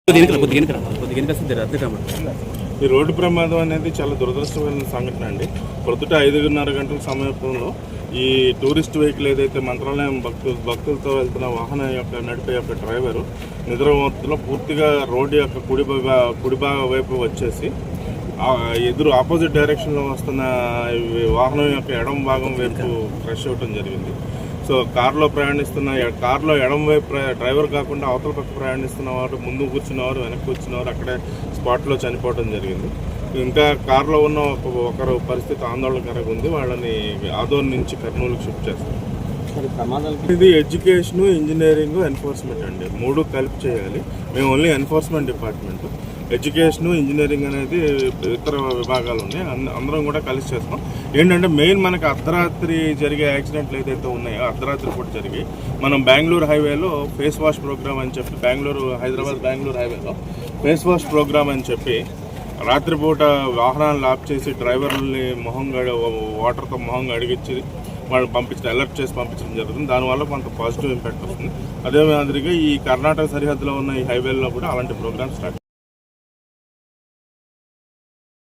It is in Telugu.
ఈ రోడ్డు ప్రమాదం అనేది చాలా దురదృష్టమైన సంఘటన అండి. ప్రొద్దుట 5:30 గంటల సమయంలో ఈ టూరిస్ట్ వెహికల్ ఏదైతే మంత్రాలయం భక్తులతో వెళ్తున్న వాహనం యొక్క నడిపే యొక్క డ్రైవరు నిద్రమత్తులో పూర్తిగా రోడ్డు యొక్క కుడి వైపు వచ్చేసి ఎదురు ఆపోజిట్ డైరెక్షన్లో వస్తున్న వాహనం యొక్క ఎడమ భాగం వైపు క్రష్ అవ్వటం జరిగింది. సో కార్లో ఎడమ వైపు డ్రైవర్ కాకుండా అవతల పక్క ప్రయాణిస్తున్న వారు, ముందు కూర్చున్నవారు, వెనక్కి కూర్చున్నవారు అక్కడే స్పాట్లో చనిపోవడం జరిగింది. ఇంకా కారులో ఉన్న ఒకరు పరిస్థితి ఆందోళనకరంగా ఉంది. వాళ్ళని ఆదోన్ నుంచి కర్నూలుకి షిఫ్ట్ చేస్తారు. ఇది ఎడ్యుకేషను, ఇంజనీరింగ్, ఎన్ఫోర్స్మెంట్ అండి, మూడు కలిపి చేయాలి. మేము only enforcement department. Education, engineering అనేది ఇతర విభాగాలు ఉన్నాయి. అందరం కూడా కలిసి చేస్తాం. ఏంటంటే మెయిన్ మనకి అర్ధరాత్రి జరిగే యాక్సిడెంట్లు ఏదైతే ఉన్నాయో, అర్ధరాత్రి పూట జరిగి మనం బెంగళూరు హైవేలో ఫేస్ వాష్ ప్రోగ్రామ్ అని చెప్పి, హైదరాబాద్ బెంగళూరు హైవేలో ఫేస్ వాష్ ప్రోగ్రామ్ అని చెప్పి రాత్రిపూట వాహనాలను ఆఫ్ చేసి డ్రైవర్లని వాటర్తో మొహం అడిగించి వాళ్ళు అలర్ట్ చేసి పంపించడం జరుగుతుంది. దానివల్ల కొంత పాజిటివ్ ఇంపాక్ట్ వస్తుంది. అదే మాదిరిగా ఈ కర్ణాటక సరిహద్దులో ఉన్న ఈ హైవేల్లో కూడా అలాంటి ప్రోగ్రామ్ స్టార్ట్